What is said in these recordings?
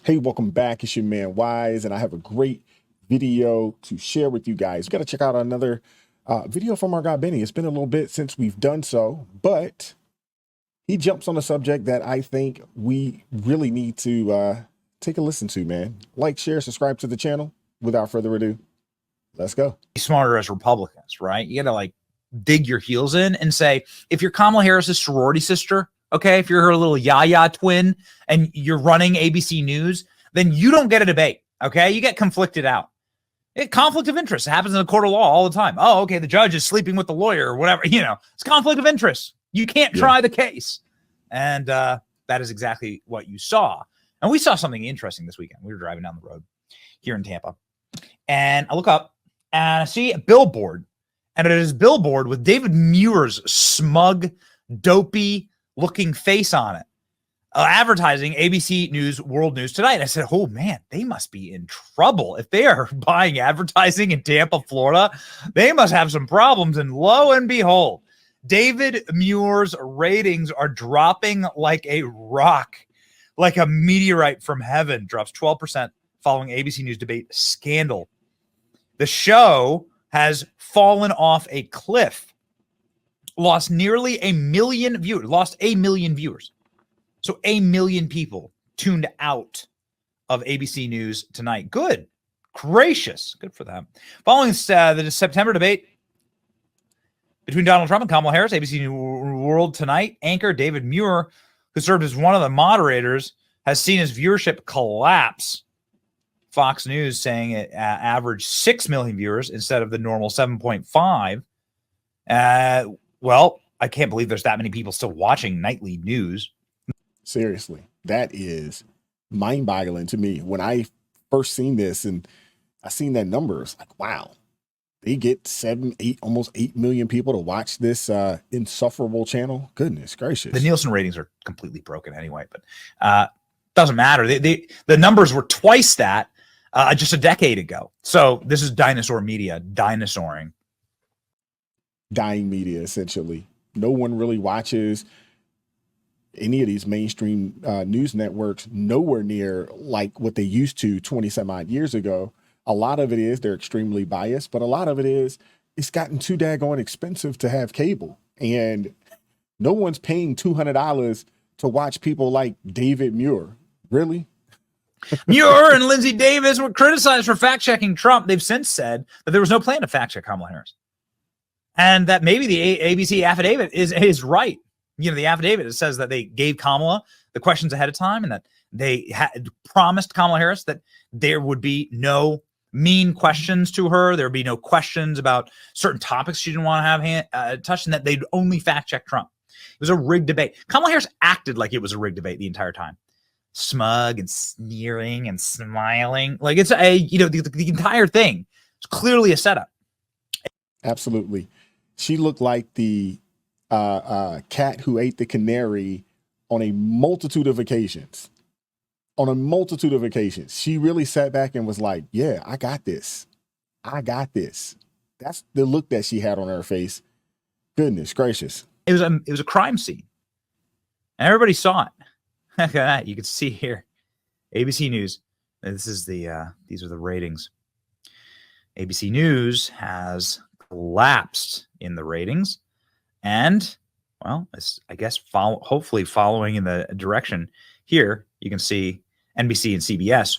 Hey, welcome back. It's your man Wise, and I have a great video to share with you guys. You got to check out another video from our guy Benny. It's been a little bit since we've done so, but he jumps on a subject that I think we really need to take a listen to, man. Like, share, subscribe to the channel. Without further ado, let's go. Smarter as Republicans, right? You got to like dig your heels in and say, if you're Kamala Harris's sorority sister, okay, if you're her little yaya twin and you're running ABC News, then you don't get a debate, okay? You get conflicted out. Conflict of interest. It happens in the court of law all the time. Oh, okay, the judge is sleeping with the lawyer or whatever. You know, it's conflict of interest. You can't try the case. And that is exactly what you saw. And we saw something interesting this weekend. We were driving down the road here in Tampa. And I look up and I see a billboard. And it is a billboard with David Muir's smug, dopey looking face on it, advertising ABC News World News Tonight. And I said, oh man, they must be in trouble. If they are buying advertising in Tampa, Florida, they must have some problems. And lo and behold, David Muir's ratings are dropping like a rock, like a meteorite from heaven. Drops 12% following ABC News debate scandal. The show has fallen off a cliff. Lost nearly 1 million viewers, lost 1 million viewers. So 1 million people tuned out of ABC News Tonight. Good gracious. Good for them. Following the September debate between Donald Trump and Kamala Harris, ABC News World Tonight anchor David Muir, who served as one of the moderators, has seen his viewership collapse. Fox News saying it averaged 6 million viewers instead of the normal 7.5. Well, I can't believe there's that many people still watching nightly news. Seriously, that is mind-boggling to me. When I first seen this and I seen that number, it's like, wow, they get 7, 8, almost 8 million people to watch this insufferable channel. Goodness gracious. The Nielsen ratings are completely broken anyway, but doesn't matter. The numbers were twice that just a decade ago. So this is dinosaur media, dinosauring. Dying media, essentially. No one really watches any of these mainstream news networks nowhere near like what they used to 20 some odd years ago. A lot of it is they're extremely biased, but a lot of it is it's gotten too daggone expensive to have cable. And no one's paying $200 to watch people like David Muir. Really? Muir and Lindsey Davis were criticized for fact-checking Trump. They've since said that there was no plan to fact-check Kamala Harris. And that maybe the ABC affidavit is right. You know, the affidavit, it says that they gave Kamala the questions ahead of time and that they had promised Kamala Harris that there would be no mean questions to her. There would be no questions about certain topics she didn't want to have touched, and that they'd only fact-check Trump. It was a rigged debate. Kamala Harris acted like it was a rigged debate the entire time. Smug and sneering and smiling. Like it's the entire thing. It's clearly a setup. Absolutely. She looked like the cat who ate the canary on a multitude of occasions. On a multitude of occasions. She really sat back and was like, yeah, I got this. I got this. That's the look that she had on her face. Goodness gracious. It was a crime scene. And everybody saw it. Look at that. You can see here. ABC News. This is these are the ratings. ABC News has collapsed in the ratings, and well, I guess hopefully following in the direction here, you can see NBC and CBS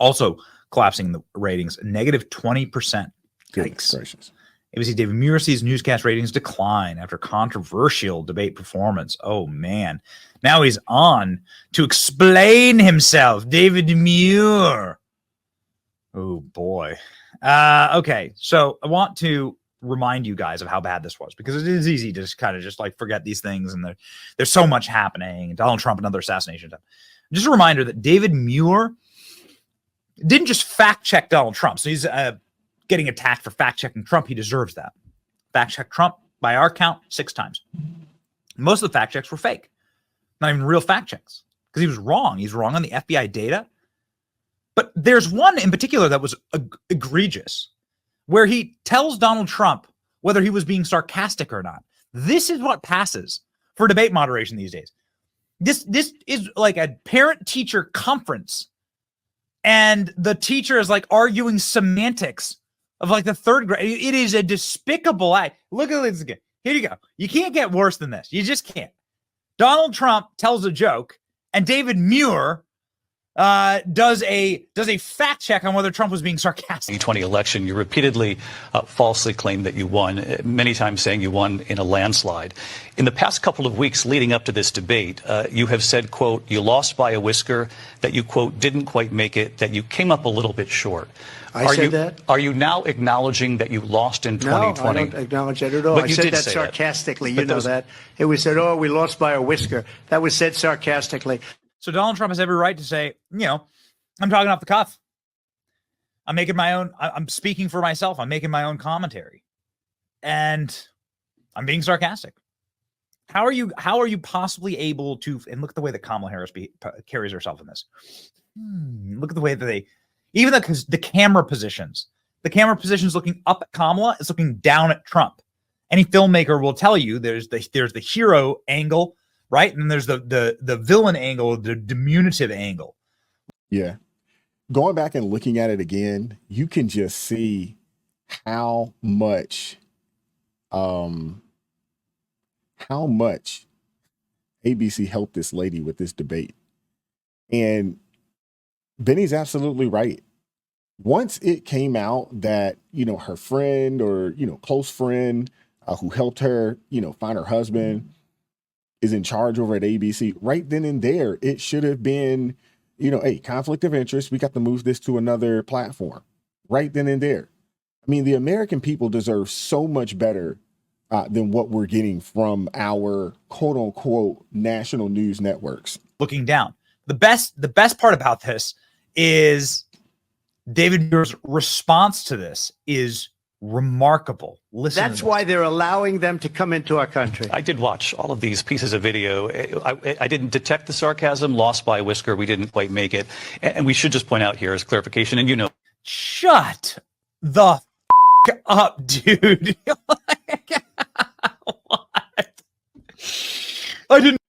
also collapsing the ratings, negative 20%. Goodness gracious. ABC David Muir sees newscast ratings decline after controversial debate performance. Oh man, now he's on to explain himself. David Muir. Oh boy. Okay, so I want to remind you guys of how bad this was, because it is easy to just kind of just like forget these things, and there's so much happening. Donald Trump, another assassination attempt. Just a reminder that David Muir didn't just fact check Donald Trump. So he's getting attacked for fact checking Trump. He deserves that. Fact check Trump, by our count, 6 times. Most of the fact checks were fake, not even real fact checks, because he was wrong. He's wrong on the FBI data. But there's one in particular that was egregious, where he tells Donald Trump whether he was being sarcastic or not. This is what passes for debate moderation these days. This is like a parent-teacher conference, and the teacher is like arguing semantics of like the third grade. It is a despicable act. Look at this again. Here you go. You can't get worse than this. You just can't. Donald Trump tells a joke, and David Muir does a fact check on whether Trump was being sarcastic. 2020 election, you repeatedly falsely claimed that you won, many times saying you won in a landslide. In the past couple of weeks leading up to this debate, you have said, quote, you lost by a whisker, that you, quote, didn't quite make it, that you came up a little bit short. I said that? Are you now acknowledging that you lost in 2020? No, I don't acknowledge that at all. But I you said did that say sarcastically. But You know that. It was said, oh, we lost by a whisker. That was said sarcastically. So Donald Trump has every right to say, I'm talking off the cuff. I'm making my own, I'm speaking for myself. I'm making my own commentary. And I'm being sarcastic. How are you possibly able to, and look at the way that Kamala Harris carries herself in this. Look at the way that even the camera positions looking up at Kamala is looking down at Trump. Any filmmaker will tell you there's the hero angle, right? And then there's the villain angle, the diminutive angle. Yeah. Going back and looking at it again, you can just see how much ABC helped this lady with this debate. And Benny's absolutely right. Once it came out that, her friend or, close friend who helped her, find her husband is in charge over at ABC, right then and there, it should have been, hey, conflict of interest. We got to move this to another platform right then and there. I mean, the American people deserve so much better than what we're getting from our quote unquote national news networks. Looking down. The best part about this is David Muir's response to this is remarkable. Listen. That's why they're allowing them to come into our country. I did watch all of these pieces of video. I didn't detect the sarcasm, lost by a whisker. We didn't quite make it. And we should just point out here as clarification, and shut the up, dude. What? I didn't.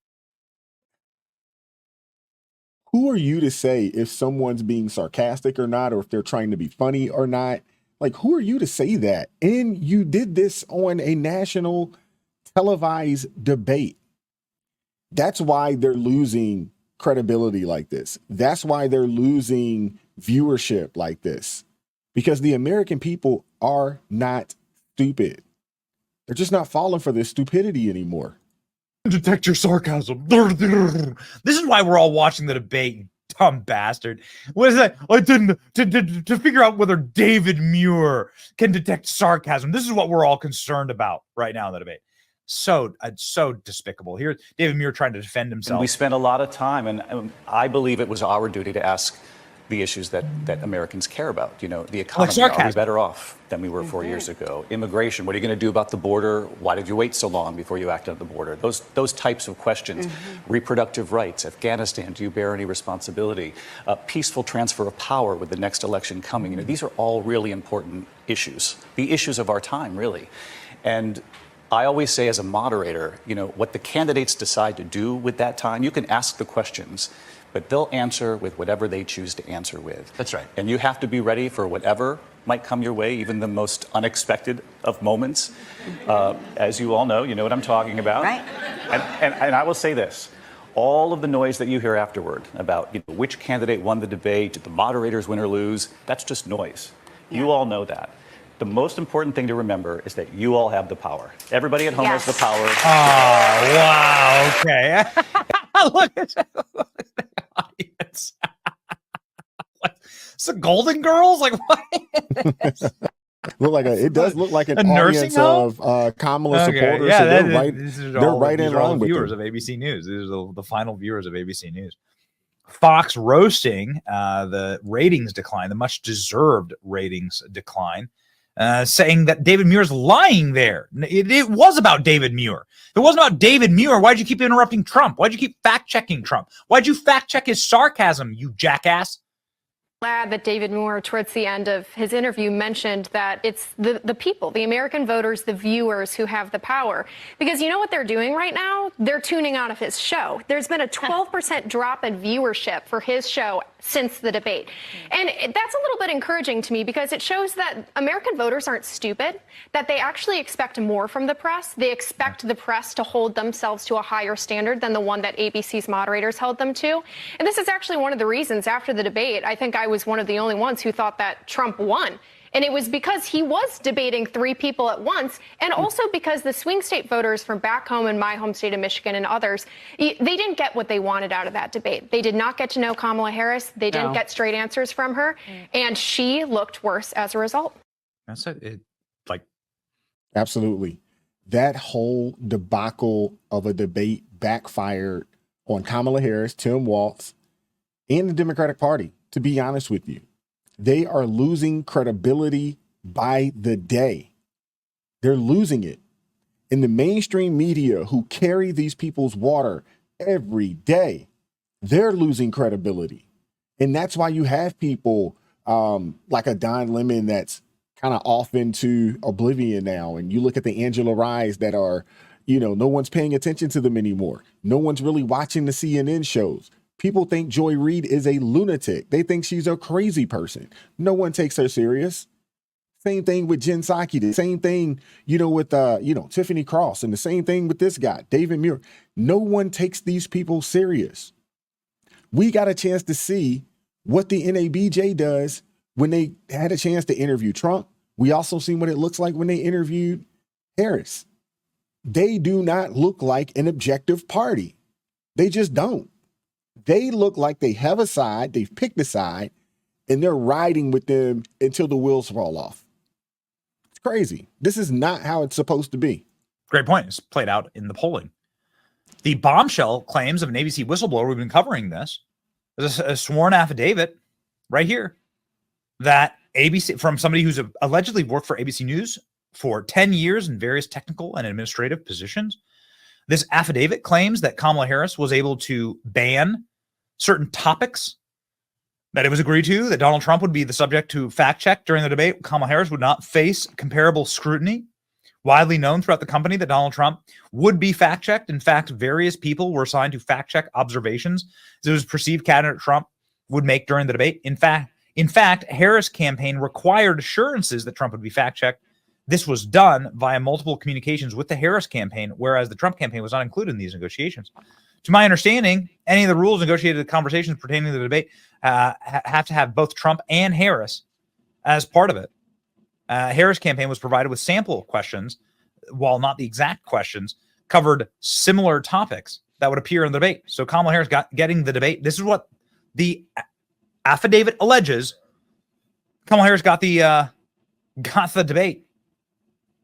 Who are you to say if someone's being sarcastic or not, or if they're trying to be funny or not? Like, who are you to say that? And you did this on a national televised debate. That's why they're losing credibility like this. That's why they're losing viewership like this, because the American people are not stupid. They're just not falling for this stupidity anymore. Detect your sarcasm. This is why we're all watching the debate, you dumb bastard. What is that? I didn't to figure out whether David Muir can detect sarcasm. This is what we're all concerned about right now in the debate. So despicable. Here, David Muir trying to defend himself. And we spent a lot of time, and I believe it was our duty to ask the issues that Americans care about. The economy, are we better off than we were 4 years ago? Immigration, what are you going to do about the border? Why did you wait so long before you acted on the border? Those types of questions. Reproductive rights, Afghanistan, do you bear any responsibility? Peaceful transfer of power with the next election coming. These are all really important issues, the issues of our time, really. And I always say as a moderator, what the candidates decide to do with that time, you can ask the questions, but they'll answer with whatever they choose to answer with. That's right. And you have to be ready for whatever might come your way, even the most unexpected of moments. As you all know, you know what I'm talking about. Right. And I will say this. All of the noise that you hear afterward about which candidate won the debate, did the moderators win or lose, that's just noise. Yeah. You all know that. The most important thing to remember is that you all have the power. Everybody at home has the power. Oh, wow. Okay. Look at the audience. It's the Golden Girls? Like, what? It does look like an audience of Kamala supporters. Yeah, so they're right in line with viewers of ABC News. These are the final viewers of ABC News. Fox roasting the ratings decline, the much deserved ratings decline. Saying that David Muir's lying there. It was about David Muir. If it wasn't about David Muir, why'd you keep interrupting Trump? Why'd you keep fact-checking Trump? Why'd you fact-check his sarcasm, you jackass? Glad that David Muir, towards the end of his interview, mentioned that it's the people, the American voters, the viewers who have the power. Because you know what they're doing right now? They're tuning out of his show. There's been a 12% drop in viewership for his show since the debate. And that's a little bit encouraging to me because it shows that American voters aren't stupid, that they actually expect more from the press. They expect the press to hold themselves to a higher standard than the one that ABC's moderators held them to. And this is actually one of the reasons after the debate, I think I was one of the only ones who thought that Trump won. And it was because he was debating three people at once, and also because the swing state voters from back home in my home state of Michigan and others, they didn't get what they wanted out of that debate. They did not get to know Kamala Harris. They didn't get straight answers from her, and she looked worse as a result. That's absolutely. That whole debacle of a debate backfired on Kamala Harris, Tim Walz, and the Democratic Party, to be honest with you. They are losing credibility by the day. They're losing it. In the mainstream media who carry these people's water every day, they're losing credibility. And that's why you have people like a Don Lemon that's kind of off into oblivion now. And you look at the Angela Rye's that are, no one's paying attention to them anymore. No one's really watching the CNN shows. People think Joy Reid is a lunatic. They think she's a crazy person. No one takes her serious. Same thing with Jen Psaki. The same thing, with, Tiffany Cross, and the same thing with this guy, David Muir. No one takes these people serious. We got a chance to see what the NABJ does when they had a chance to interview Trump. We also seen what it looks like when they interviewed Harris. They do not look like an objective party. They just don't. They look like they have a side, they've picked a side, and they're riding with them until the wheels fall off. It's crazy. This is not how it's supposed to be. Great point. It's played out in the polling. The bombshell claims of an ABC whistleblower, we've been covering this, there's a sworn affidavit right here that ABC, from somebody who's allegedly worked for ABC News for 10 years in various technical and administrative positions. This affidavit claims that Kamala Harris was able to ban certain topics that it was agreed to, that Donald Trump would be the subject to fact check during the debate. Kamala Harris would not face comparable scrutiny. Widely known throughout the company that Donald Trump would be fact checked. In fact, various people were assigned to fact check observations that it was perceived candidate Trump would make during the debate. In fact, Harris campaign required assurances that Trump would be fact checked. This was done via multiple communications with the Harris campaign, whereas the Trump campaign was not included in these negotiations. To my understanding, any of the rules negotiated conversations pertaining to the debate have to have both Trump and Harris as part of it. Harris campaign was provided with sample questions, while not the exact questions, covered similar topics that would appear in the debate. So Kamala Harris getting the debate. This is what the affidavit alleges. Kamala Harris got the debate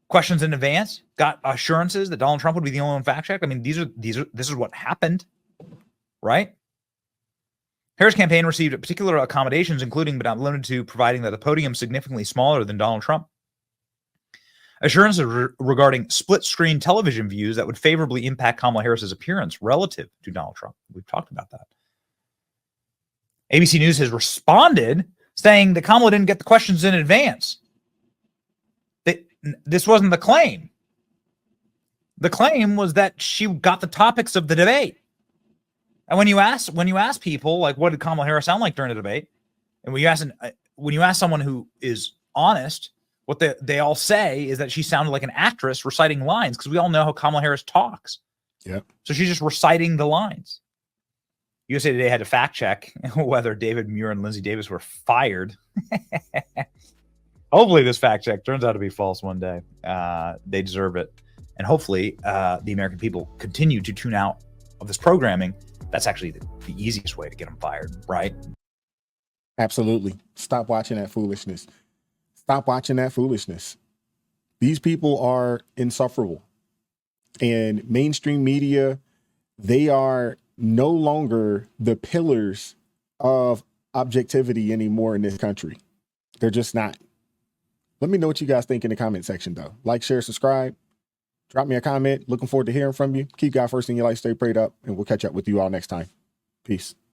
questions in advance, got assurances that Donald Trump would be the only one fact checked. I mean, this is what happened, right? Harris campaign received particular accommodations, including but not limited to providing that the podium significantly smaller than Donald Trump. Assurances regarding split-screen television views that would favorably impact Kamala Harris's appearance relative to Donald Trump. We've talked about that. ABC News has responded saying that Kamala didn't get the questions in advance. This wasn't the claim. The claim was that she got the topics of the debate. And when you ask people, like, what did Kamala Harris sound like during the debate? And when you ask someone who is honest, what they all say is that she sounded like an actress reciting lines, because we all know how Kamala Harris talks. Yeah. So she's just reciting the lines. USA Today had to fact check whether David Muir and Lindsay Davis were fired. Hopefully this fact check turns out to be false one day. They deserve it. And hopefully the American people continue to tune out of this programming. That's actually the easiest way to get them fired, right? Absolutely. Stop watching that foolishness. Stop watching that foolishness. These people are insufferable. And mainstream media, they are no longer the pillars of objectivity anymore in this country. They're just not. Let me know what you guys think in the comment section, though. Like, share, subscribe. Drop me a comment. Looking forward to hearing from you. Keep God first in your life. Stay prayed up. And we'll catch up with you all next time. Peace.